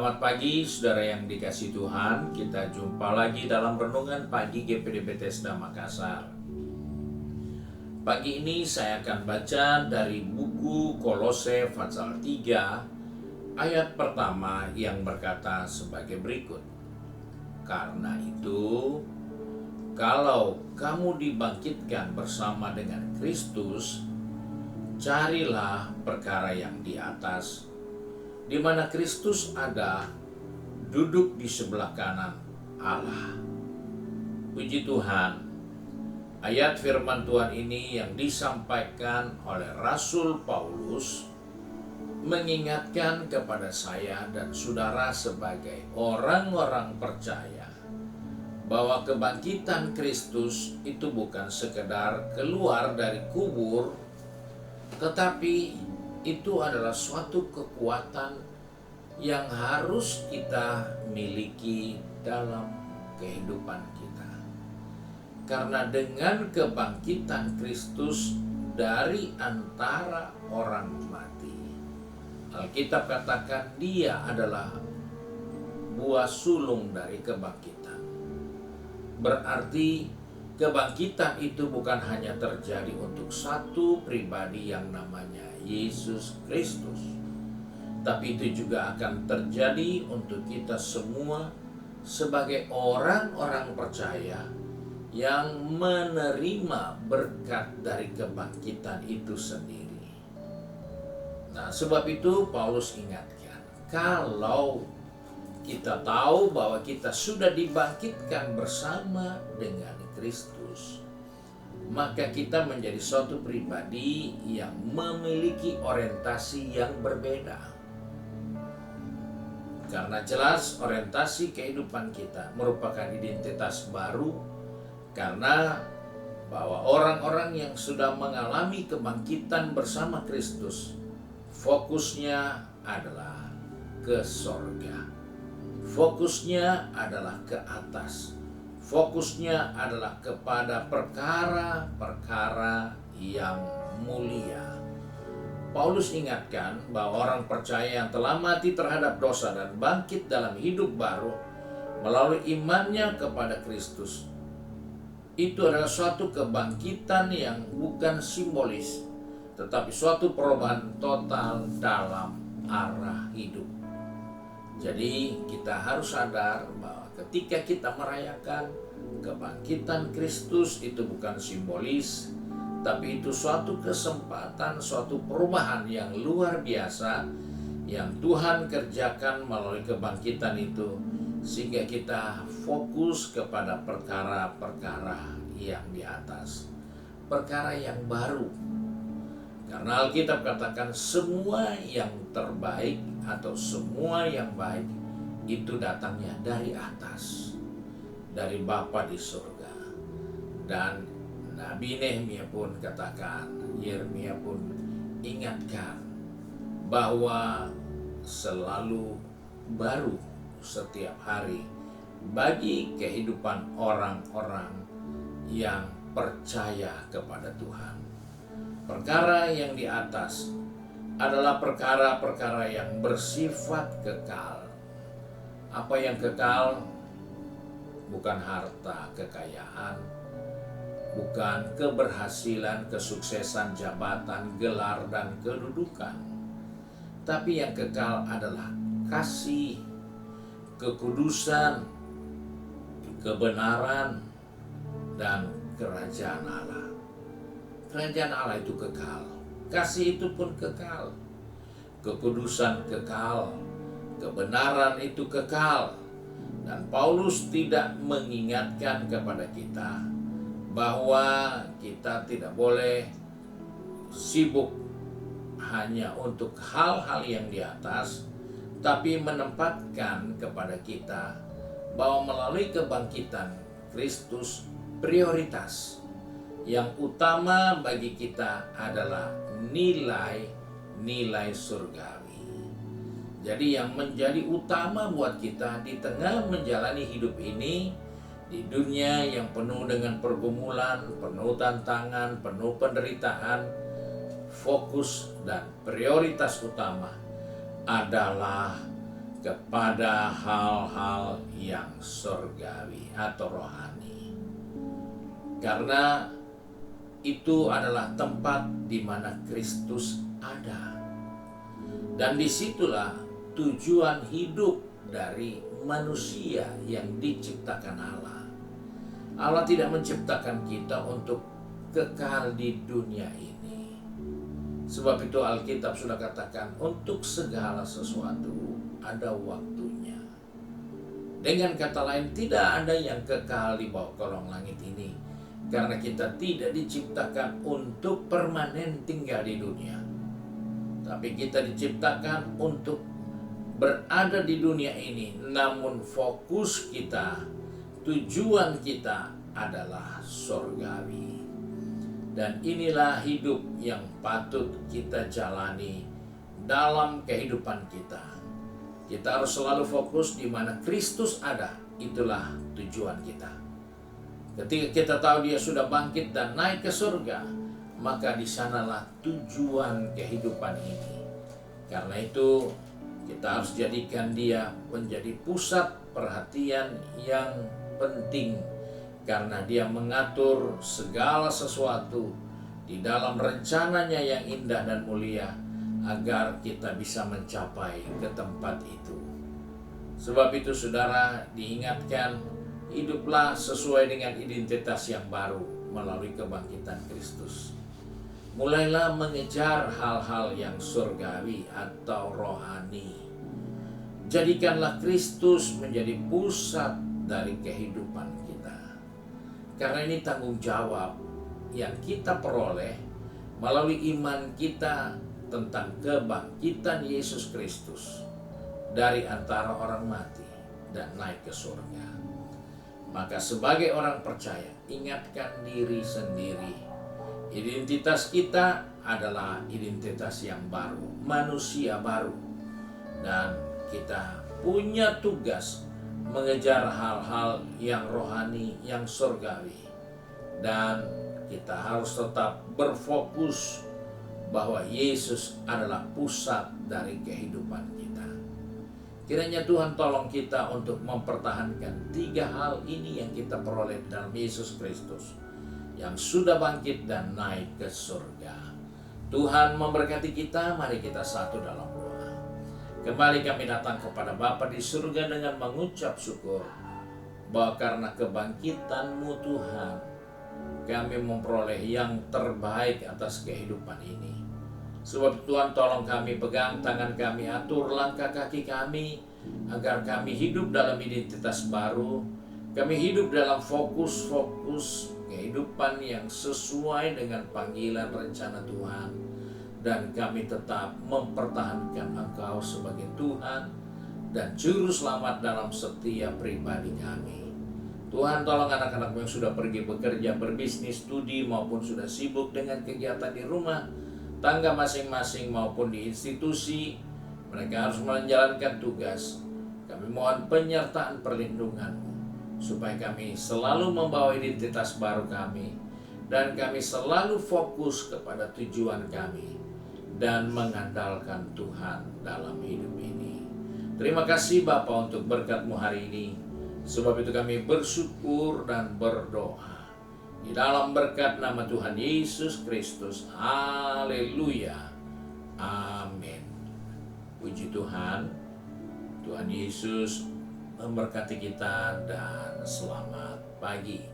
Selamat pagi saudara yang dikasihi Tuhan. Kita jumpa lagi dalam renungan pagi GPD Bethesda Makassar. Pagi ini saya akan baca dari buku Kolose pasal 3 ayat pertama yang berkata sebagai berikut. Karena itu, kalau kamu dibangkitkan bersama dengan Kristus, carilah perkara yang di atas, di mana Kristus ada, duduk di sebelah kanan Allah. Puji Tuhan, ayat firman Tuhan ini yang disampaikan oleh Rasul Paulus mengingatkan kepada saya dan saudara sebagai orang-orang percaya bahwa kebangkitan Kristus itu bukan sekedar keluar dari kubur, tetapi itu adalah suatu kekuatan yang harus kita miliki dalam kehidupan kita. Karena dengan kebangkitan Kristus dari antara orang mati, Alkitab katakan dia adalah buah sulung dari kebangkitan. Berarti kebangkitan itu bukan hanya terjadi untuk satu pribadi yang namanya Yesus Kristus, tapi itu juga akan terjadi untuk kita semua sebagai orang-orang percaya yang menerima berkat dari kebangkitan itu sendiri. Nah, sebab itu Paulus ingatkan, kalau kita tahu bahwa kita sudah dibangkitkan bersama dengan Kristus, maka kita menjadi suatu pribadi yang memiliki orientasi yang berbeda. Karena jelas orientasi kehidupan kita merupakan identitas baru, karena bahwa orang-orang yang sudah mengalami kebangkitan bersama Kristus, fokusnya adalah ke sorga. Fokusnya adalah ke atas. Fokusnya adalah kepada perkara-perkara yang mulia. Paulus ingatkan bahwa orang percaya yang telah mati terhadap dosa dan bangkit dalam hidup baru melalui imannya kepada Kristus, itu adalah suatu kebangkitan yang bukan simbolis, tetapi suatu perubahan total dalam arah hidup. Jadi kita harus sadar bahwa ketika kita merayakan kebangkitan Kristus, itu bukan simbolis, tapi itu suatu kesempatan, suatu perubahan yang luar biasa yang Tuhan kerjakan melalui kebangkitan itu, sehingga kita fokus kepada perkara-perkara yang di atas, perkara yang baru. Karena Alkitab katakan semua yang terbaik atau semua yang baik itu datangnya dari atas, dari Bapa di surga. Dan Nabi Nehemia pun katakan, Yeremia pun ingatkan bahwa selalu baru setiap hari bagi kehidupan orang-orang yang percaya kepada Tuhan. Perkara yang di atas adalah perkara-perkara yang bersifat kekal. Apa yang kekal? Bukan harta kekayaan, bukan keberhasilan, kesuksesan, jabatan, gelar, dan kedudukan. Tapi yang kekal adalah kasih, kekudusan, kebenaran, dan kerajaan Allah. Kerajaan Allah itu kekal, kasih itu pun kekal, kekudusan kekal, kebenaran itu kekal. Dan Paulus tidak mengingatkan kepada kita bahwa kita tidak boleh sibuk hanya untuk hal-hal yang di atas, tapi menempatkan kepada kita bahwa melalui kebangkitan Kristus, prioritas yang utama bagi kita adalah nilai surgawi. Jadi yang menjadi utama buat kita di tengah menjalani hidup ini, di dunia yang penuh dengan pergumulan, penuh tantangan, penuh penderitaan, fokus dan prioritas utama adalah kepada hal-hal yang surgawi atau rohani. Karena itu adalah tempat di mana Kristus ada. Dan disitulah tujuan hidup dari manusia yang diciptakan Allah. Allah tidak menciptakan kita untuk kekal di dunia ini. Sebab itu Alkitab sudah katakan untuk segala sesuatu ada waktunya. Dengan kata lain, tidak ada yang kekal di bawah kolong langit ini. Karena kita tidak diciptakan untuk permanen tinggal di dunia. Tapi kita diciptakan untuk berada di dunia ini. Namun fokus kita, tujuan kita adalah surgawi. Dan inilah hidup yang patut kita jalani dalam kehidupan kita. Kita harus selalu fokus di mana Kristus ada. Itulah tujuan kita. Ketika kita tahu Dia sudah bangkit dan naik ke surga, maka di sanalah tujuan kehidupan ini. Karena itu kita harus jadikan Dia menjadi pusat perhatian yang penting. Karena Dia mengatur segala sesuatu di dalam rencananya yang indah dan mulia, agar kita bisa mencapai ke tempat itu. Sebab itu saudara diingatkan, hiduplah sesuai dengan identitas yang baru melalui kebangkitan Kristus. Mulailah mengejar hal-hal yang surgawi atau rohani. Jadikanlah Kristus menjadi pusat dari kehidupan kita. Karena ini tanggung jawab yang kita peroleh melalui iman kita tentang kebangkitan Yesus Kristus dari antara orang mati dan naik ke surga. Maka sebagai orang percaya, ingatkan diri sendiri. Identitas kita adalah identitas yang baru, manusia baru. Dan kita punya tugas mengejar hal-hal yang rohani, yang surgawi. Dan kita harus tetap berfokus bahwa Yesus adalah pusat dari kehidupan kita. Kiranya Tuhan tolong kita untuk mempertahankan 3 hal ini yang kita peroleh dalam Yesus Kristus, yang sudah bangkit dan naik ke surga. Tuhan memberkati kita. Mari kita satu dalam doa. Kembali kami datang kepada Bapa di surga dengan mengucap syukur bahwa karena kebangkitan-Mu Tuhan, kami memperoleh yang terbaik atas kehidupan ini. Sebab Tuhan tolong kami, pegang tangan kami, atur langkah kaki kami, agar kami hidup dalam identitas baru. Kami hidup dalam fokus kehidupan yang sesuai dengan panggilan rencana Tuhan. Dan kami tetap mempertahankan Engkau sebagai Tuhan dan Juru Selamat dalam setiap pribadi kami. Tuhan tolong anak-anak yang sudah pergi bekerja, berbisnis, studi, maupun sudah sibuk dengan kegiatan di rumah tangga masing-masing maupun di institusi. Mereka harus menjalankan tugas. Kami mohon penyertaan perlindungan-Mu, supaya kami selalu membawa identitas baru kami, dan kami selalu fokus kepada tujuan kami, dan mengandalkan Tuhan dalam hidup ini. Terima kasih Bapa untuk berkat-Mu hari ini. Sebab itu kami bersyukur dan berdoa di dalam berkat nama Tuhan Yesus Kristus. Haleluya. Amin. Puji Tuhan. Tuhan Yesus memberkati kita dan selamat pagi.